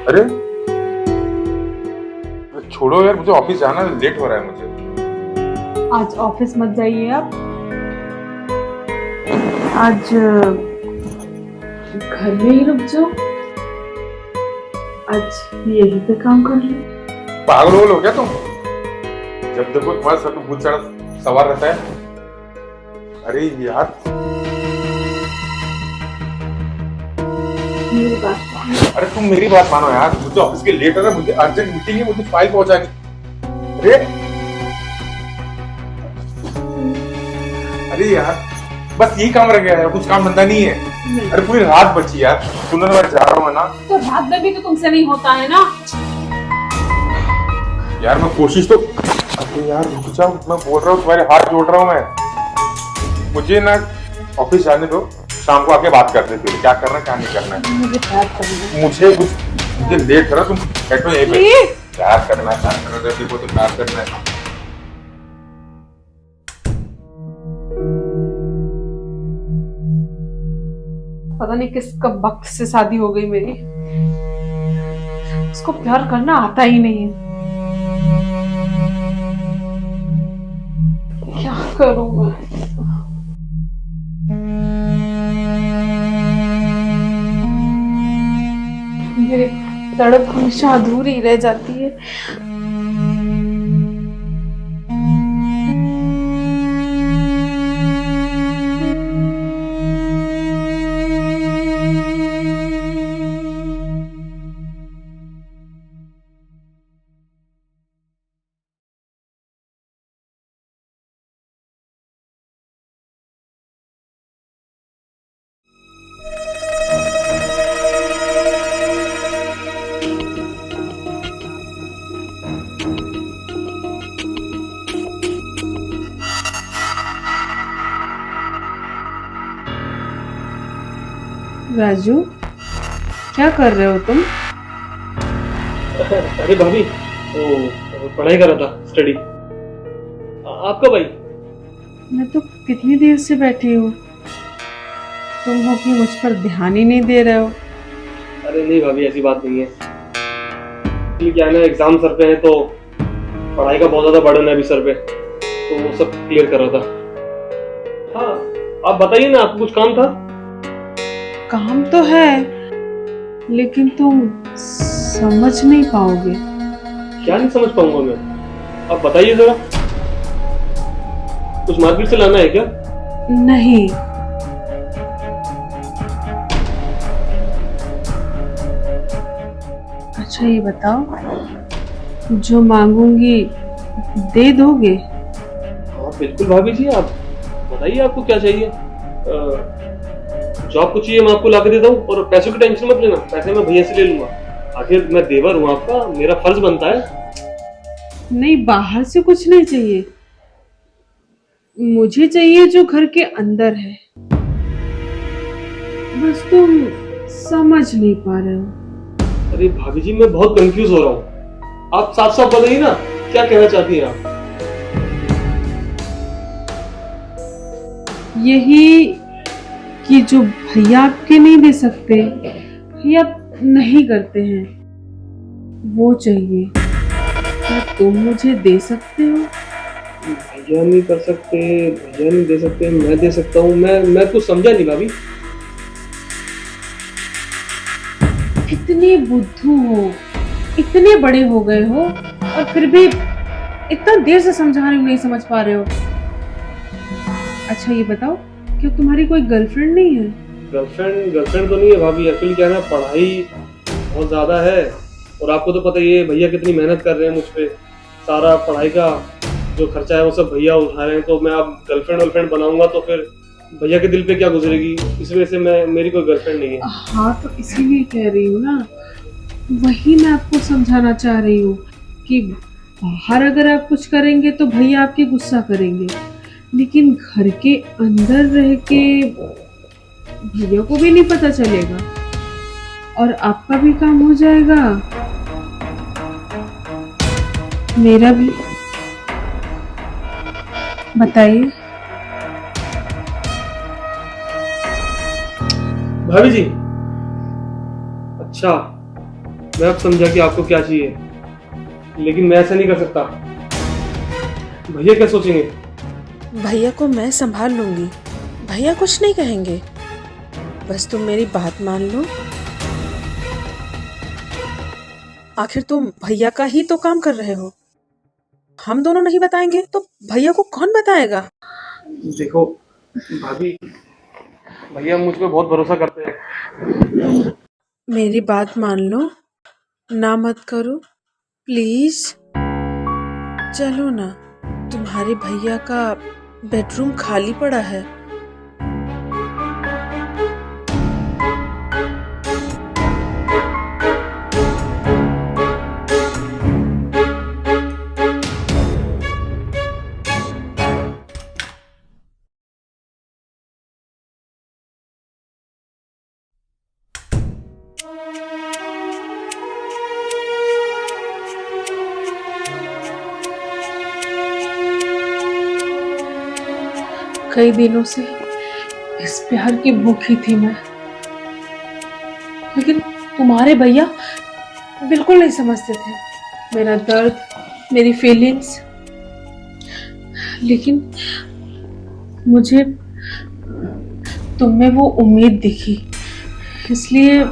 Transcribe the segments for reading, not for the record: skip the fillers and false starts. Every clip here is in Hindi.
अरे छोड़ो यार, मुझे ऑफिस जाना है, लेट हो रहा है मुझे। आज ऑफिस मत जाइए आप। आज घर में ही रुक जाओ। आज यहीं पे काम कर लो। पागल हो क्या तुम? जब देखो तुम्हारे सर पे भूत चढ़ा सवार रहता है। अरे यार मेरी बात मानो। अरे तुम मेरी बात मानो यार, मुझे ऑफिस के लेट हो रहा है, मुझे अर्जेंट मीटिंग है, मुझे फाइल पहुंचानी। अरे अरे यार बस यही काम रह गया है, कुछ काम धंधा नहीं है। अरे पूरी रात बची यार, सुनने मैं जा रहा हूँ ना। तो रात में भी तो तुमसे नहीं होता है ना यार मैं कोशिश तो। अरे यार रुक जाओ, मैं बोल रहा हूँ, तुम्हारे हाथ जोड़ रहा हूँ मैं। मुझे ना ऑफिस जाने दो, शाम को आके बात करते फिर क्या करना क्या नहीं करना है। मुझे प्यार करना है। मुझे लेट करो, तुम बैठो यहीं पे। प्यार करना है, प्यार करना है, तो प्यार करना है। पता नहीं किस कब वक्त से शादी हो गई मेरी। उसको प्यार करना आता ही नहीं है। क्या करूं मैं? मेरी तड़प हमेशा अधूरी रह जाती है। राजू, क्या कर रहे हो तुम? अरे भाभी, वो पढ़ाई कर रहा था, स्टडी। आप कब आई? मैं तो कितनी देर से बैठी हूँ। तुम हो कि मुझ पर ध्यान ही नहीं दे रहे हो। अरे नहीं भाभी, ऐसी बात नहीं है। एक्चुअली क्या है ना, एग्जाम सर पे है तो पढ़ाई का बहुत ज्यादा बर्डन है अभी सर पे, तो वो सब क्लियर कर रहा था। हाँ, आप बताइए ना, आपको कुछ काम था? काम तो है, लेकिन तुम समझ नहीं पाओगे। क्या नहीं समझ पाऊंगा मैं? आप बताइए जरा। कुछ मार्केट से लाना है क्या? नहीं, अच्छा ये बताओ, जो मांगूंगी दे दोगे? हाँ बिल्कुल भाभी जी, आप बताइए आपको क्या चाहिए। जो आपको चाहिए मैं आपको ला के देता हूँ, और पैसों की टेंशन मत लेना, पैसे मैं भैया से ले लूंगा। आखिर मैं देवर हूँ आपका, मेरा फर्ज बनता है। नहीं, बाहर से कुछ नहीं चाहिए। मुझे चाहिए जो घर के अंदर है। बस तुम समझ नहीं पा रहे हो। अरे भाभी जी, मैं बहुत कंफ्यूज हो रहा हूँ। आप साफ साफ बताइए ना, क्या कहना चाहती हैं आप? यही कि जो भैया आपके नहीं दे सकते या नहीं करते हैं, वो चाहिए। क्या तुम मुझे दे सकते हो? भैया नहीं कर सकते, भैया नहीं दे सकते, मैं दे सकता हूँ। मैं कुछ समझा नहीं भाभी। कितने बुद्धू हो, इतने बड़े हो गए हो, और फिर भी इतना देर से समझा रही हूँ, नहीं समझ पा रहे हो। अच्छा ये बताओ, क्या तुम्हारी कोई गर्लफ्रेंड नहीं है? गर्लफ्रेंड तो नहीं है भाभी। एक्चुअली क्या है ना, पढ़ाई बहुत ज्यादा है, और आपको तो पता ही है भैया कितनी मेहनत कर रहे हैं मुझ पे। सारा पढ़ाई का जो खर्चा है वो सब भैया उठा रहे हैं, तो मैं अब गर्लफ्रेंड बनाऊंगा तो फिर भैया के दिल पे क्या गुजरेगी, इस वजह से मेरी कोई गर्लफ्रेंड नहीं है। हाँ तो इसीलिए कह रही हूँ ना, वही मैं आपको समझाना चाह रही हूँ कि बाहर अगर आप कुछ करेंगे तो भैया आपके गुस्सा करेंगे, लेकिन घर के अंदर रह के भैया को भी नहीं पता चलेगा और आपका भी काम हो जाएगा, मेरा भी। बताइए। भाभी जी, अच्छा मैं अब समझा कि आपको क्या चाहिए, लेकिन मैं ऐसा नहीं कर सकता। भैया क्या सोचेंगे? भैया को मैं संभाल लूंगी, भैया कुछ नहीं कहेंगे, बस तुम मेरी बात मान लो। आखिर तुम भैया का ही तो काम कर रहे हो, हम दोनों नहीं बताएंगे तो भैया को कौन बताएगा? देखो भाभी, भैया मुझ पे बहुत भरोसा करते हैं। मेरी बात मान लो, ना मत करो प्लीज। चलो ना, तुम्हारे भैया का बेडरूम खाली पड़ा है। कई दिनों से इस प्यार की भूखी थी मैं, लेकिन तुम्हारे भैया बिल्कुल नहीं समझते थे मेरा दर्द, मेरी फीलिंग्स। लेकिन मुझे तुम में वो उम्मीद दिखी, इसलिए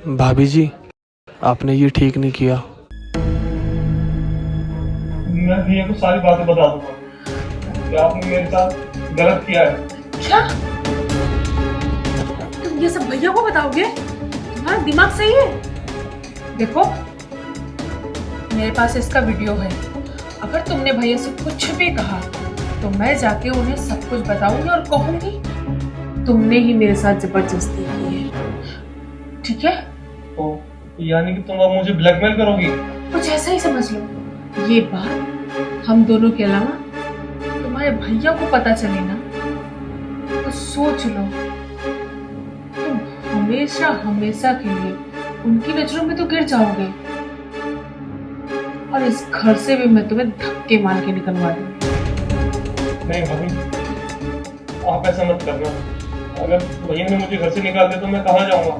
भाभी जी, आपने ये ठीक नहीं किया। मैं भैया को सारी बातें बता दूंगा कि आपने मेरे साथ गलत किया है। क्या तुम ये सब भैया को बताओगे? तुम्हारा दिमाग सही है? देखो, मेरे पास इसका वीडियो है। अगर तुमने भैया से कुछ भी कहा तो मैं जाके उन्हें सब कुछ बताऊंगी और कहूंगी तुमने ही मेरे साथ जबरदस्ती की है। ठीक है? तो यानी कि तुम अब मुझे ब्लैकमेल करोगी? कुछ ऐसा ही समझ लो। ये बात हम दोनों के अलावा तुम्हारे भैया को पता चले ना तो सोच लो, तुम हमेशा हमेशा के लिए उनकी नजरों में तो गिर जाओगे और इस घर से भी मैं तुम्हें धक्के मार के निकलवा दूंगी। नहीं भाभी, आप ऐसा मत करना। अगर भैया ने मुझे घर से निकाल दिया तो मैं कहाँ जाऊंगा?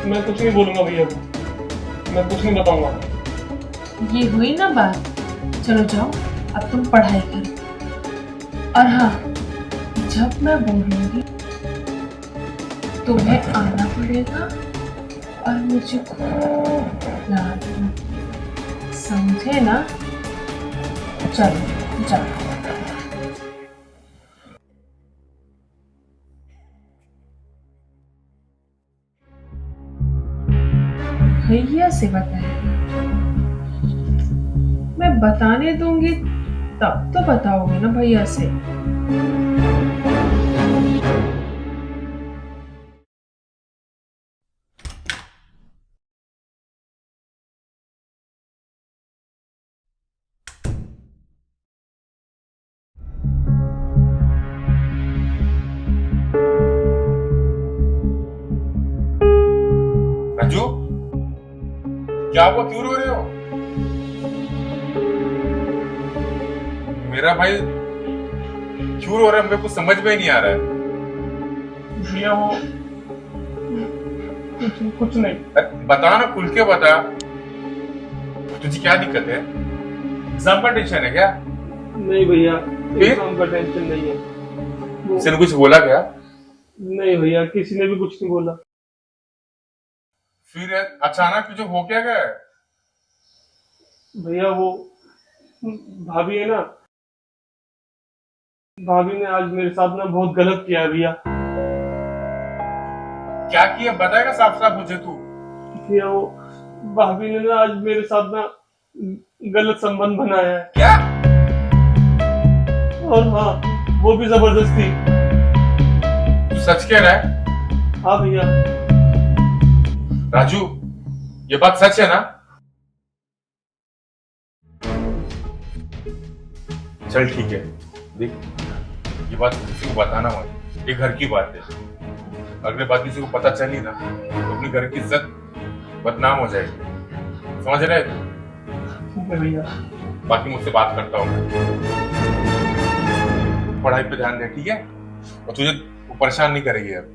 मैं कुछ नहीं बोलूंगा भैया को, मैं कुछ नहीं बताऊंगा। ये हुई ना बात, चलो जाओ अब तुम पढ़ाई करो। और हाँ, जब मैं बोलूंगी तुम्हें आना पड़ेगा और मुझे खूब याद रखना, समझे ना? चलो जाओ। भैया से बताएगा, मैं बताने दूंगी तब तो बताओगे ना भैया से। रंजू, क्या हुआ? क्यों रो रहे हो? मेरा भाई क्यों रो रहा है? मेरे को समझ में ही नहीं आ रहा है। भैया वो कुछ नहीं। बता ना, खुल के बता। तुझे क्या दिक्कत है? एग्जाम का टेंशन है क्या? नहीं भैया, फिर? एग्जाम का टेंशन नहीं है। किसी ने कुछ बोला क्या? नहीं भैया, किसी ने भी कुछ नहीं बोला। फिर अचानक तुझे हो क्या गया? भैया वो भाभी है ना, भाभी ने आज मेरे साथ ना बहुत गलत किया है भैया। क्या किया बताएगा साफ साफ मुझे तू। भैया वो भाभी ने ना आज मेरे साथ ना गलत संबंध बनाया है। क्या? और हाँ, वो भी जबरदस्ती। तू सच कह रहा है? हाँ भैया। राजू, ये बात सच है ना? चल ठीक है, देख ये बात किसी को बताना मत, ये घर की बात है। अगले बात किसी को पता चली ना तो अपनी घर की इज्जत बदनाम हो जाएगी, समझ रहे तू? ठीक है भैया। बाकी मुझसे बात करता हूँ मैं। पढ़ाई पे ध्यान दे, ठीक है? और तुझे वो परेशान नहीं करेगी अब।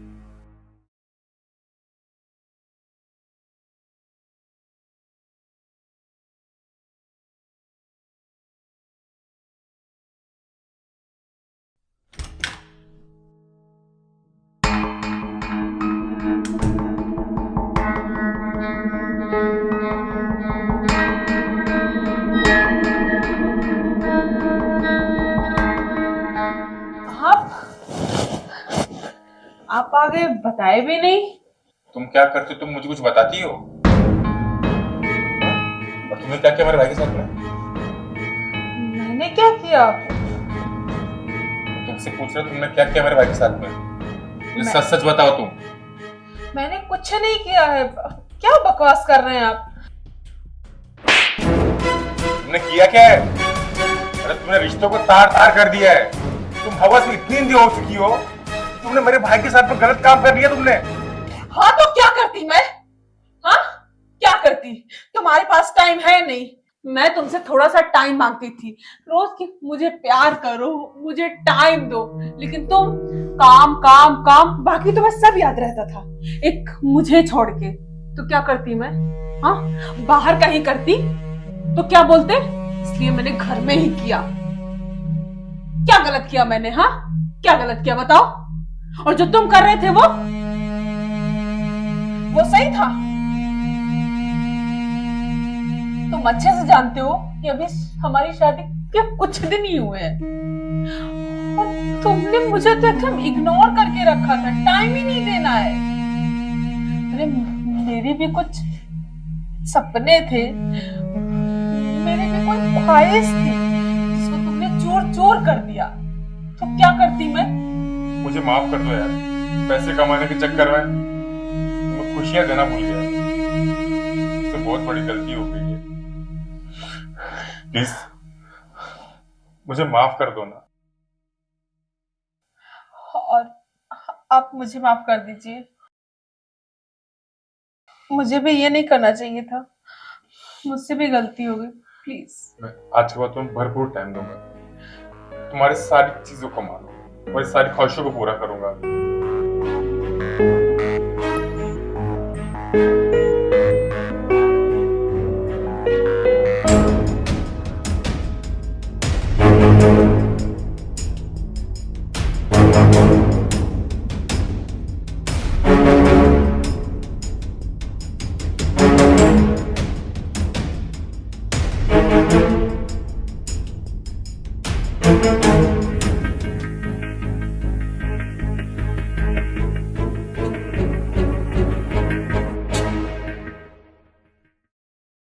आप आगे बताए भी नहीं। तुम क्या करते हो? तुम मुझे कुछ बताती हो? और तुमने क्या किया मेरे भाई के साथ में? मैंने क्या किया? तुमसे पूछ रहा तुमने क्या किया मेरे भाई के साथ में? मुझे सच सच बताओ तुम। मैंने कुछ नहीं किया है। क्या बकवास कर रहे हैं आप? तुमने किया क्या है? अरे तुमने रिश्तों को तार तार कर दिया है। तुम हवस में इतनी अंधी हो चुकी हो, तुमने मेरे भाई के साथ में गलत काम कर लिया तुमने। हाँ तो क्या करती मैं? हाँ क्या करती? तुम्हारे पास टाइम है नहीं। मैं तुमसे थोड़ा सा टाइम मांगती थी, रोज की मुझे प्यार करो, मुझे टाइम दो, लेकिन तुम काम काम काम, बाकी तुम्हें सब याद रहता था एक मुझे छोड़ के। तो क्या करती मैं? हाँ बाहर कहीं करती तो क्या बोलते? इसलिए मैंने घर में ही किया। क्या गलत किया मैंने? हाँ क्या गलत किया बताओ? और जो तुम कर रहे थे वो सही था। तुम अच्छे से जानते हो कि अभी हमारी शादी के कुछ दिन ही हुए हैं और तुमने मुझे तो एकदम इग्नोर करके रखा था, टाइम ही नहीं देना है। अरे मेरी भी कुछ सपने थे, मेरी भी कोई ख्वाहिश थी जिसको तुमने चूर चूर कर दिया। तो क्या करती मैं? मुझे माफ कर दो यार, पैसे कमाने के चक्कर में तुम्हें खुशियां देना भूल गया। मुझसे बहुत बड़ी गलती हो गई है, प्लीज मुझे माफ कर दो ना। और आप मुझे माफ कर दीजिए। मुझे भी ये नहीं करना चाहिए था, मुझसे भी गलती हो गई। प्लीज मैं आज के बाद तुम्हें भरपूर टाइम दूंगा, तुम्हारी सारी चीजों को मानो, तुम्हारी सारी ख्वाहिशों को पूरा करूंगा।